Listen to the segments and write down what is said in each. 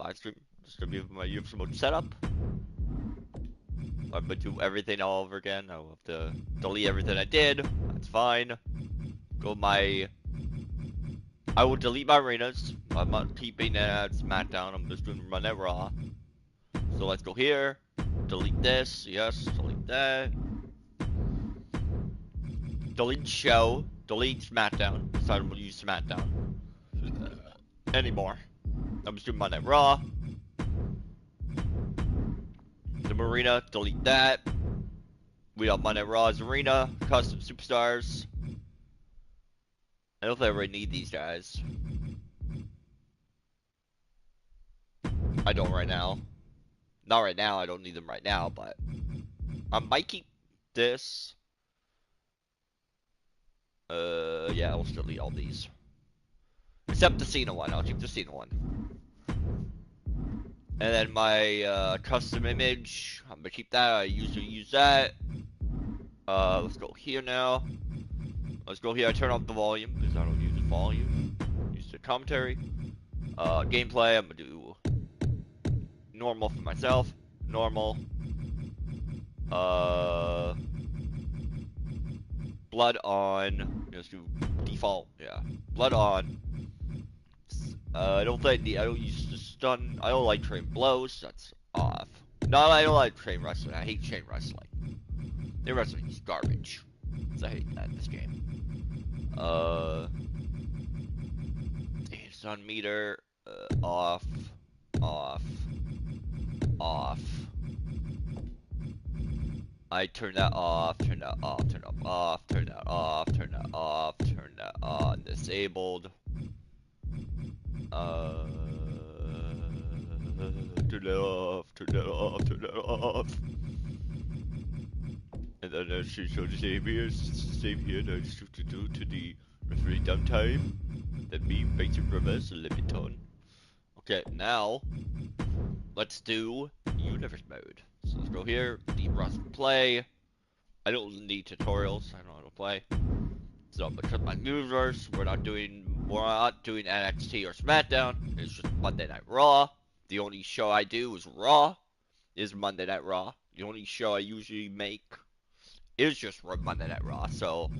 live stream. Just gonna be my UFC mode setup. I'm gonna do everything all over again. I'll have to delete everything I did. That's fine. Go my. I will delete my arenas. I'm not keeping it at SmackDown. I'm just doing run at Raw. So let's go here. Delete this. Yes. Delete that. Delete show. Delete SmackDown. So I don't use SmackDown anymore. I'm just doing Monday Night Raw. The Marina, delete that. We got Monday Night Raw's Arena, custom superstars. I don't think I really need these guys. I don't right now. Not right now, I don't need them right now, but I might keep this. Yeah, I'll still delete all these. Except the Cena one, I'll keep the Cena one. And then my custom image, I'm gonna keep that. I usually use that. Let's go here now. Let's go here. I turn off the volume because I don't use the volume. Use the commentary. Gameplay, I'm gonna do normal for myself. Normal. Blood on. Let's do default. Yeah. Blood on. I don't use the stun. I don't like train blows. That's off. No, I don't like train wrestling. I hate chain wrestling. Chain wrestling is garbage. So I hate that in this game. Stun meter. Off. Off. Off. I turn that off. Turn that off. Turn that off. Turn that off. Turn that off. Turn that on. Disabled. Turn that off, turn that off, turn that off. And then she showed the save here, and I just to do to the referee downtime. Then me basic reverse limit on. Okay, now let's do universe mode. So let's go here, deep rust play. I don't need tutorials, I know how to play. So because my universe, we're not doing NXT or SmackDown. It's just Monday Night Raw. The only show I do is Raw. Is Monday Night Raw. The only show I usually make is just Monday Night Raw. So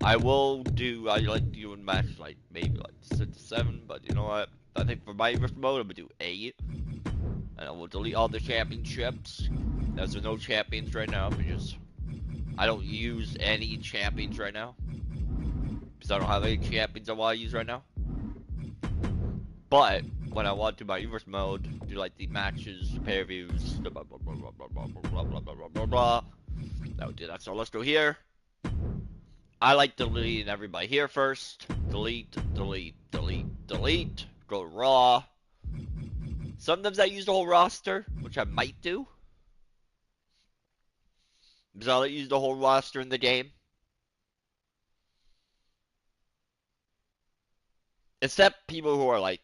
I like doing match like maybe like 6 to 7, but you know what? I think for my universe mode I'm gonna do 8. And I will delete all the championships. There's no champions right now because I don't use any champions right now. Because I don't have any champions I want to use right now. But when I want to do my universe mode, do like the matches, the pay-per-views, blah blah blah blah blah blah blah blah blah blah blah. That would do that. So let's go here. I like deleting everybody here first. Delete, delete, delete, delete. Go Raw. Sometimes I use the whole roster, which I might do. Because I like use the whole roster in the game. Except people who are like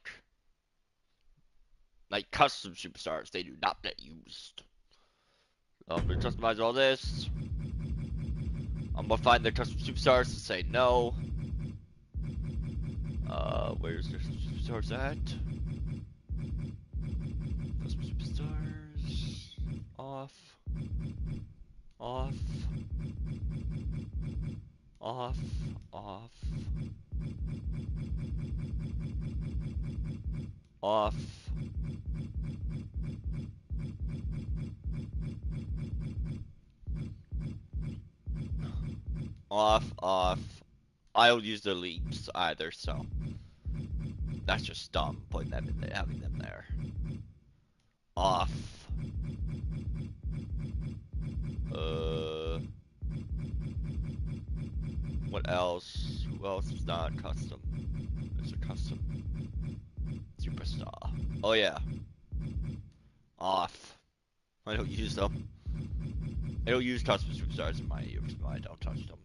custom superstars, they do not get used. I'm gonna customize all this. I'm gonna find the custom superstars and say no. Where's the superstars at? Custom superstars. Off. Off. Off. Off. Off. Off, off. I don't use the leaps either, so that's just dumb putting them in there, having them there. Off. What else? Who else is not custom? There's a custom superstar. Oh yeah. Off. I don't use them. I don't use custom superstars in my use. I don't touch them.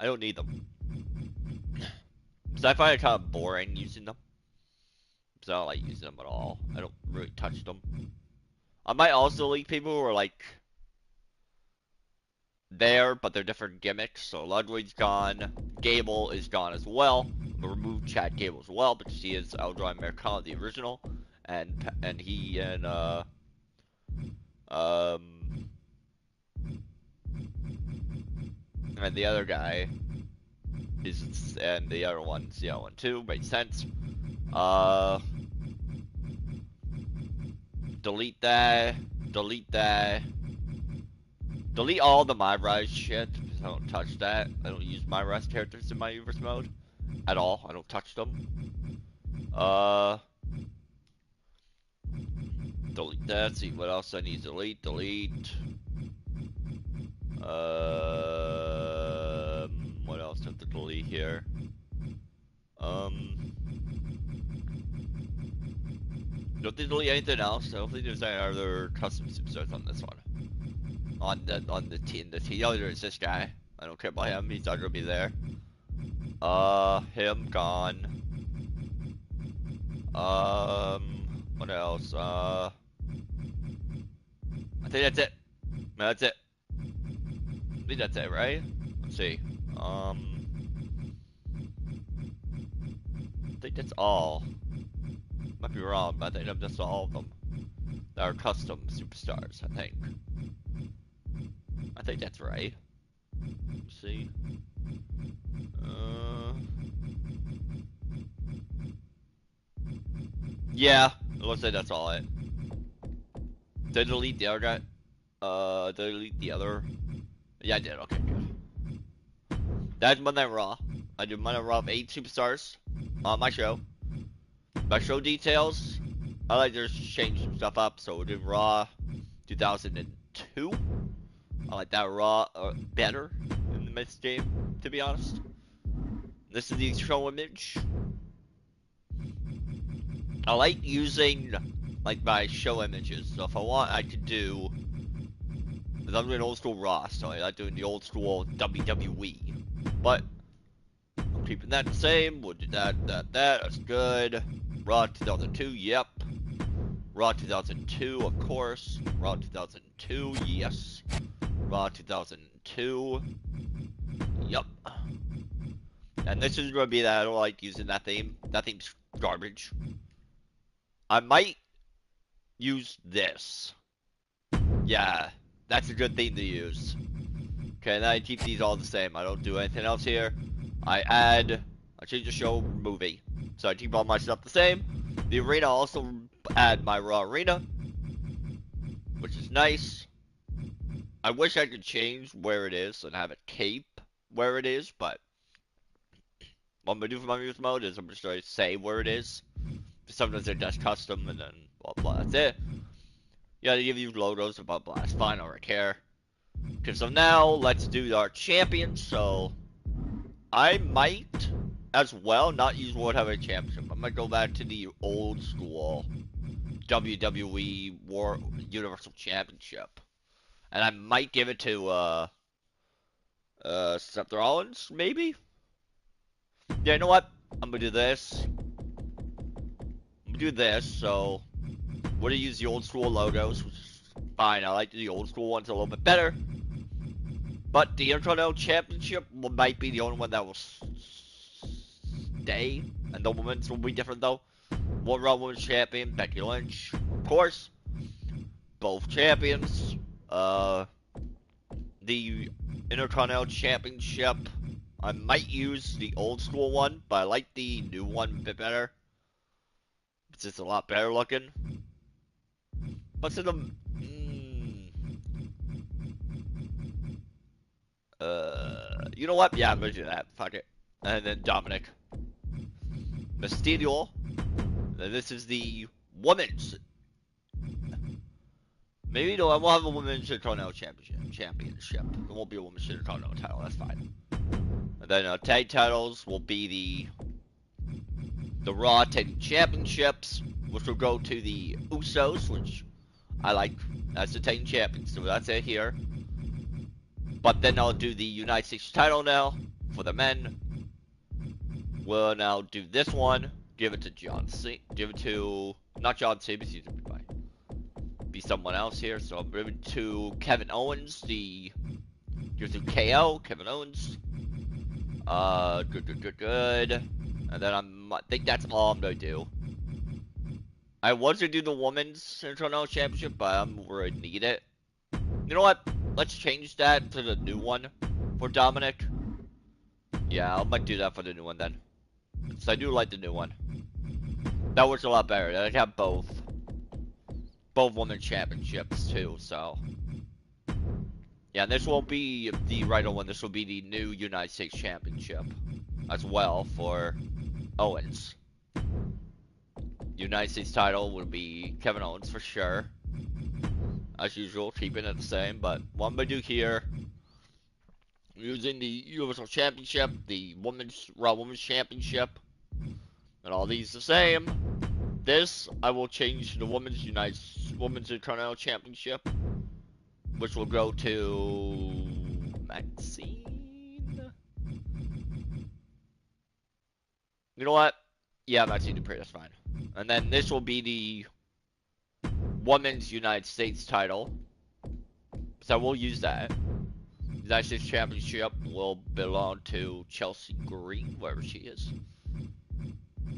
I don't need them. Because I find it kind of boring using them. Because I don't like using them at all. I don't really touch them. I might also like people who are like there, but they're different gimmicks. So Ludwig's gone. Gable is gone as well. remove Chad Gable as well, because he is El Dry Americano, the original, and he and and the other guy is, and the other one's the other one too. Makes sense. Delete that. Delete that. Delete all the My Rise shit. I don't touch that. I don't use My Rise characters in my universe mode at all. I don't touch them. Delete that. See what else I need to delete. Delete. What else do I have to delete here? Don't think delete anything else. I don't think there's any other custom superstars on this one. On the team. Oh, there's this guy. I don't care about him. He's not gonna be there. Him gone. What else? I think that's it. No, that's it. I think that's it, right? Let's see. I think that's all. Might be wrong, but I think that's all of them. That are custom superstars, I think. I think that's right. Let's see. Yeah, it looks like that's all it. Did I delete the other guy? Did I delete the other? Yeah, I did. Okay, good. That's Monday Night Raw. I did Monday Night Raw of 8 superstars on my show. My show details, I like to change some stuff up. So we did Raw 2002. I like that Raw better in the mixed game, to be honest. This is the show image. I like using like my show images. So if I want, I could do. Because I'm doing old school Raw, so I like doing the old school WWE. But I'm keeping that the same. We'll do that. That's good. Raw 2002, yep. Raw 2002, of course. Raw 2002, yes. Raw 2002, yep. And this is going to be that I don't like using that theme. That theme's garbage. I might use this. Yeah, that's a good theme to use. Okay, now I keep these all the same. I don't do anything else here. I change the show movie. So I keep all my stuff the same. The arena also add my Raw arena, which is nice. I wish I could change where it is and have it cape where it is, but what I'm gonna do for my music mode is I'm just gonna say where it is. Sometimes they're just custom and then blah blah. That's it. Yeah, they give you logos and blah blah. It's fine, I don't care. Okay, so now let's do our champions. So I might as well not use World Heavyweight Championship. I might go back to the old school WWE Universal Championship. And I might give it to Seth Rollins, maybe? Yeah, you know what? I'm gonna do this. I'm gonna do this, so we're gonna use the old school logos, which is fine. I like the old school ones a little bit better. But the Intercontinental Championship might be the only one that will stay, and the women's will be different though. One Raw Women's Champion, Becky Lynch, of course. Both champions. The Intercontinental Championship, I might use the old school one, but I like the new one a bit better. It's just a lot better looking. But to the you know what? Yeah, I'm gonna do that. Fuck it. And then Dominic Mysterio. And this is the women's. Maybe no, I will have a women's Intercontinental Championship. There won't be a women's Intercontinental title. That's fine. And then tag titles will be the Raw Tag Championships, which will go to the Usos, which I like as the tag champions. So that's it here. But then I'll do the United States title now for the men. We'll now do this one. Give it to John C. Give it to not John C. Because he's be someone else here. So I'm giving it to Kevin Owens. Give it to KO. Kevin Owens. Good. And then I think that's all I'm gonna do. I was gonna do the Women's Intercontinental Championship, but I'm worried I need it. You know what? Let's change that to the new one for Dominic. Yeah, I might do that for the new one then. So I do like the new one. That works a lot better. I have both women's championships too, so. Yeah, and this won't be the regular one. This will be the new United States Championship as well for Owens. United States title will be Kevin Owens for sure. As usual, keeping it the same. But what I'm gonna do here, using the Universal Championship, the Raw Women's Championship, and all these the same. This I will change to the Women's Intercontinental Championship, which will go to Maxine. You know what? Yeah, Maxine Dupree, that's fine. And then this will be the Women's United States title. So we'll use that. United States Championship will belong to Chelsea Green, wherever she is.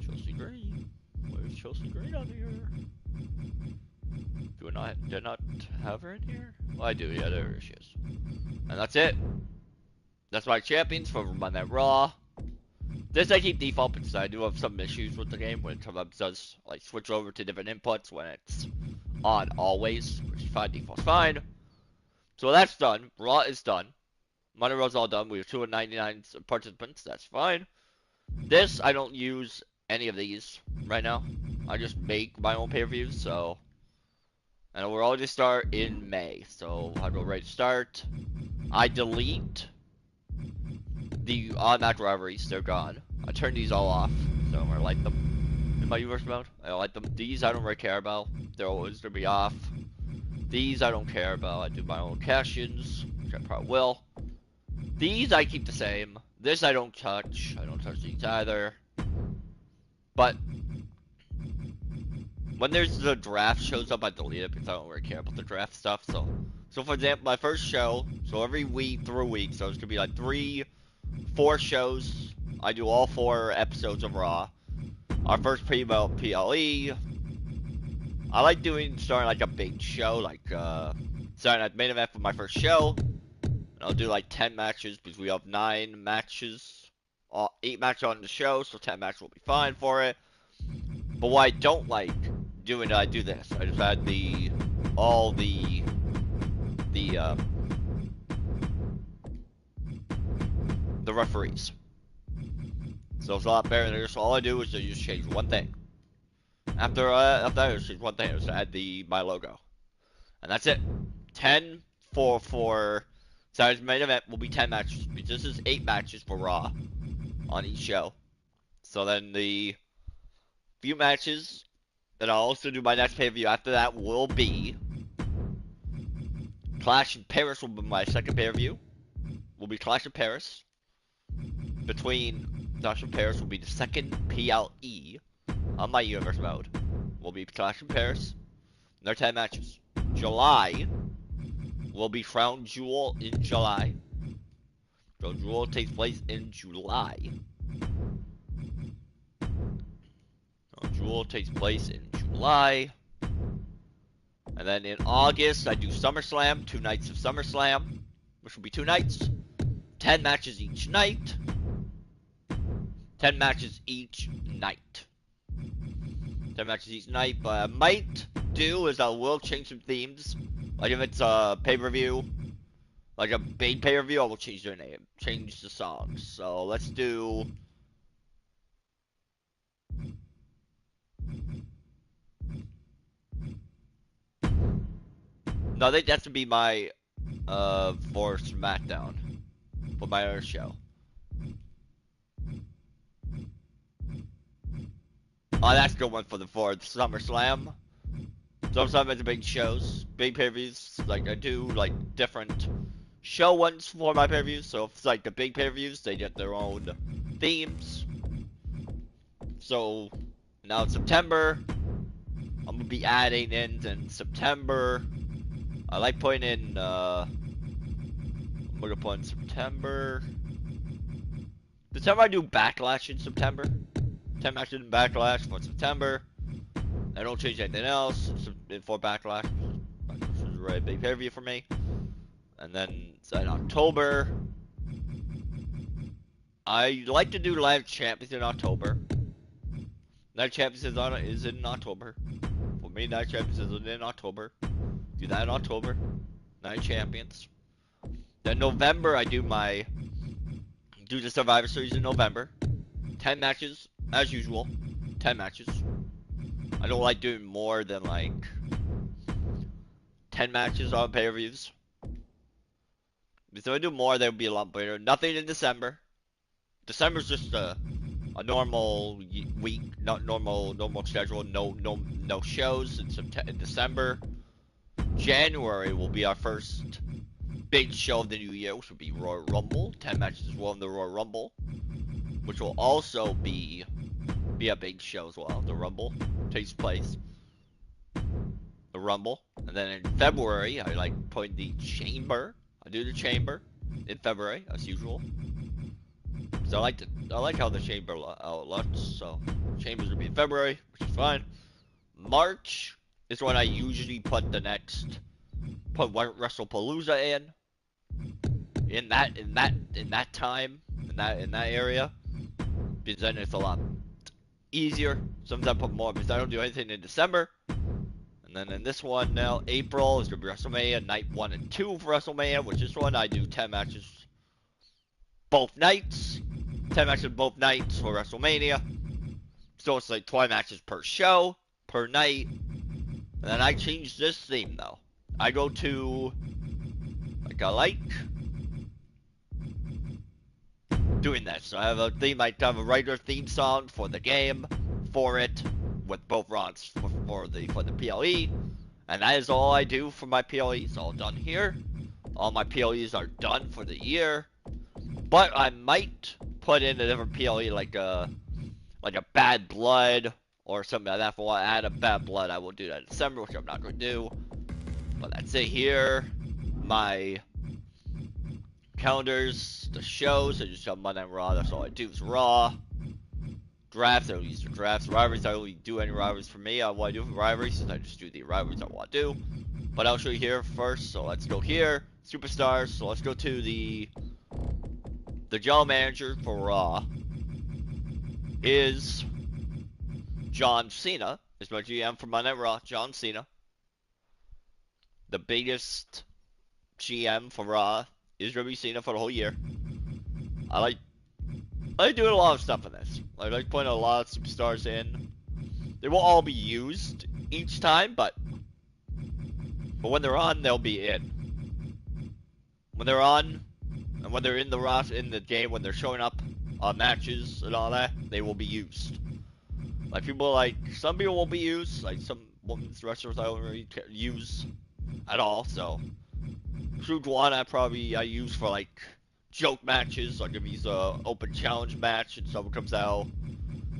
Chelsea Green. Where's Chelsea Green on here? Do I not have her in here? Well, I do, yeah, there she is. And that's it. That's my champions for Monday Night Raw. This I keep default because I do have some issues with the game when it sometimes does like switch over to different inputs when it's on always, which is fine, default's fine. So that's done. Raw is done. Monday Raw's all done. We have 299 participants, that's fine. This, I don't use any of these right now. I just make my own pay-per-views, so. And we're all to start in May, so I go right to start. I delete the automatic rivalries, they're gone. I turn these all off, so I like them in my universe mode. I don't like them. These I don't really care about. They're always gonna be off. These I don't care about. I do my own cash-ins, which I probably will. These I keep the same. This I don't touch. I don't touch these either. But when there's the draft shows up, I delete it because I don't really care about the draft stuff. So for example, my first show, so every week through a week, so it's gonna be like 4 shows. I do all 4 episodes of Raw. Our first pre-belt PLE. I like starting like a big show, like starting at main event for my first show. And I'll do like 10 matches because we have 9 matches, 8 matches on the show, so 10 matches will be fine for it. But what I don't like doing, I do this. I just add all the referees. So it's a lot better than this. All I do is just change one thing. After I just change one thing, I just add my logo. And that's it. 10 for Saturday's main event will be 10 matches. Because this is 8 matches for Raw on each show. So then the few matches that I'll also do my next pay-per-view after that will be Clash in Paris will be my second pay-per-view. Will be Clash in Paris. Between Clash in Paris will be the second PLE on my universe mode. Will be Clash in Paris. There are 10 matches. July will be Crown Jewel in July. Crown Jewel takes place in July. Crown Jewel takes place in July. And then in August, I do SummerSlam, 2 nights of SummerSlam, which will be 2 nights. 10 matches each night. 10 matches each night. 10 matches each night, but I might do is I will change some themes. Like if it's a pay-per-view, like a big pay-per-view, I will change their name, change the songs. So let's do... No, I think that should be my, for SmackDown. For my other show. Oh, that's a good one for the SummerSlam. SummerSlam is big shows, big pay-per-views. Like I do like different show ones for my pay-per-views. So if it's like the big pay-per-views, they get their own themes. So now it's September. I'm gonna be adding in September. I like putting in. I'm gonna put in September. September I do Backlash in September. 10 matches in Backlash for September. I don't change anything else for Backlash. Which is a really big pay-per-view for me. And then in October, I like to do Live Champions in October. Night Champions is in October. For me, Night Champions is in October. Do that in October. Night Champions. Then November, I do the Survivor Series in November. 10 matches, as usual. 10 matches. I don't like doing more than like 10 matches on pay-per-views. Because if I do more, that would be a lot better. Nothing in December. December's just a normal week, not normal schedule. No shows in December. January will be our first big show of the new year, which will be Royal Rumble. 10 matches as well in the Royal Rumble, which will also be a big show as well. The Rumble takes place. The Rumble, and then in February, I like putting the Chamber. I do the Chamber in February as usual. So I like how the Chamber looks. So Chambers will be in February, which is fine. March is when I usually put WrestlePalooza in that time in that area, because then it's a lot easier. Sometimes I put more because I don't do anything in December. And then in this one now, April is gonna be WrestleMania night 1 and 2 for WrestleMania, which is one I do 10 matches both nights. 10 matches both nights for WrestleMania. So it's like 20 matches per show, per night. And then I changed this theme though. I go to, I like doing this. So I have a theme, I have a regular theme song for the game, for it, with both rods for the PLE. And that is all I do for my PLE. It's all done here. All my PLEs are done for the year. But I might put in a different PLE, like a Bad Blood or something like that. If I want to add a Bad Blood, I will do that in December, which I'm not going to do. But that's it here. My calendars, the shows, I just have Monday and Raw. That's all I do is Raw. Drafts, I don't use the drafts. Rivalries, I don't really do any rivalries for me. What I do for rivalries is I just do the rivalries I want to do. But I'll show you here first. So let's go here. Superstars. So let's go to the general manager for Raw is John Cena. Is my GM for Monday Night Raw, John Cena. The biggest GM for Raw is going to be Cena for the whole year. I like doing a lot of stuff in this. I like putting a lot of superstars in. They won't all be used each time, but when they're on, they'll be in. When they're on, and when they're in the game, when they're showing up on matches and all that, they will be used. Like some people won't be used. Like some women's wrestlers I don't really use at all. So True One I use for like joke matches. I'll give these open challenge match and someone comes out,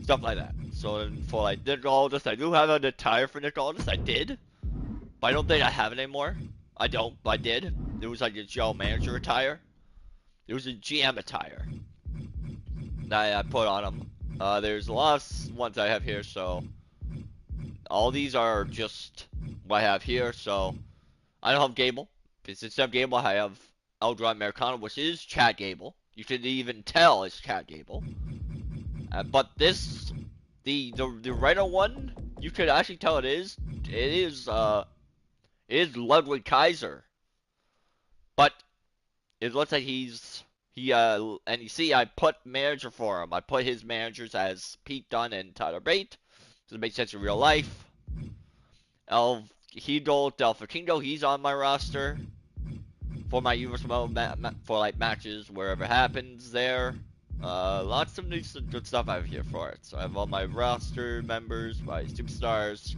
stuff like that. So for like Nick Aldis, I do have an attire for Nick Aldis. I did, but I don't think I have it anymore. I don't, but I did. It was like a general manager attire. It was a GM attire that I put on him. There's a lot of ones I have here, so all these are just what I have here. So I don't have Gable. Because instead of Gable, I have Eldron Americano, which is Chad Gable. You can even tell it's Chad Gable. But this, the Rhino one, you could actually tell it is Ludwig Kaiser. But it looks like and you see I put manager for him. I put his managers as Pete Dunne and Tyler Bate. So it makes sense in real life. El Hido Del Fakingo, he's on my roster for my Universal for like matches wherever it happens there. Lots of new good stuff I have here for it. So I have all my roster members, my superstars,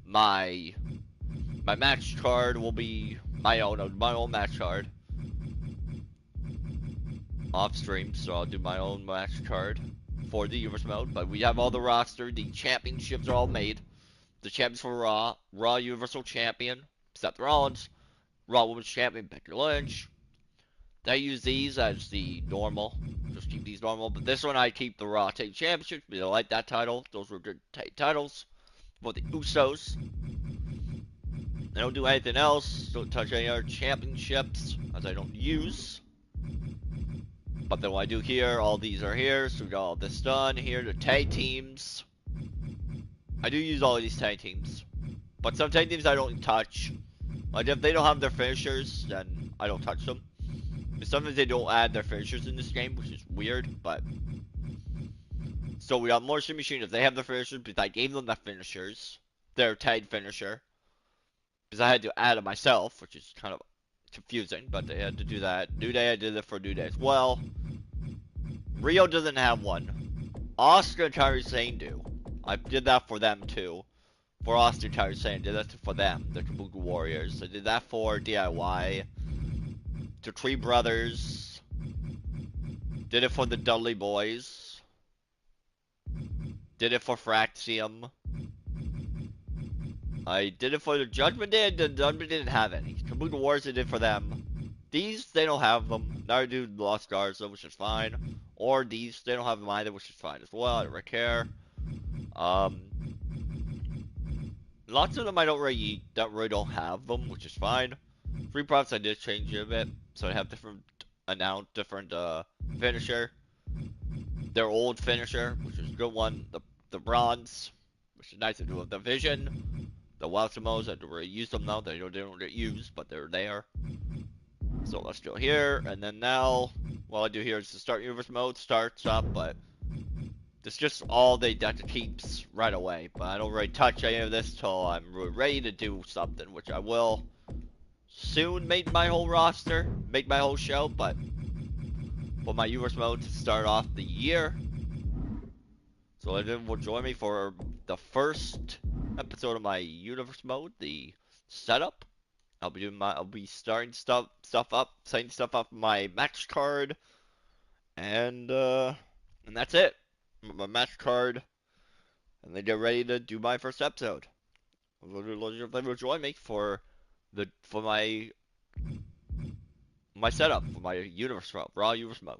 my match card will be my own match card off stream. So I'll do my own match card for the Universal mode. But we have all the roster. The championships are all made. The champions for Raw Universal Champion, Seth Rollins, Raw Women's Champion, Becky Lynch. They use these as the normal, just keep these normal. But this one I keep the Raw Tag Championships because I like that title. Those were good titles for the Usos. I don't do anything else. Don't touch any other championships as I don't use. But then what I do here, all these are here. So we got all this done. Here, the tag teams. I do use all of these tag teams. But some tag teams I don't touch. Like if they don't have their finishers, then I don't touch them. And sometimes they don't add their finishers in this game, which is weird, but... So we got more Machine if they have their finishers, because I gave them the finishers. Their tag finisher. Because I had to add it myself, which is kind of confusing, but they had to do that. New Day, I did it for New Day as well. Rio doesn't have one. Oscar and Kairi Sane do. I did that for them too. For Austin Kairi Sane, I did that for them, the Kabuki Warriors. I did that for DIY. The Tree Brothers. Did it for the Dudley Boys. Did it for Fraxium. I did it for the Judgment Day, and the Judgment didn't have any. Kabuki Warriors, I did for them. These, they don't have them. Neither do Lost Garza, which is fine. Or these, they don't have them either, which is fine as well. I don't really care. Lots of them I don't really have them, which is fine. Free props I did change a bit, so I have different finisher. Their old finisher, which is a good one. The bronze, which is nice to do with the vision. The Welsamos, I don't really use them now. They don't get used, but they're there. So let's go here, and then now, what I do here is to start universe mode, starts up, but it's just all they have to keeps right away. But I don't really touch any of this till I'm really ready to do something, which I will soon make my whole roster, make my whole show, but for my universe mode to start off the year. So everyone will join me for the first episode of my universe mode, the setup. I'll be starting stuff up, setting stuff up my match card, and that's it. My match card, and then get ready to do my first episode. Will join me for my setup for my universe mode, raw universe mode.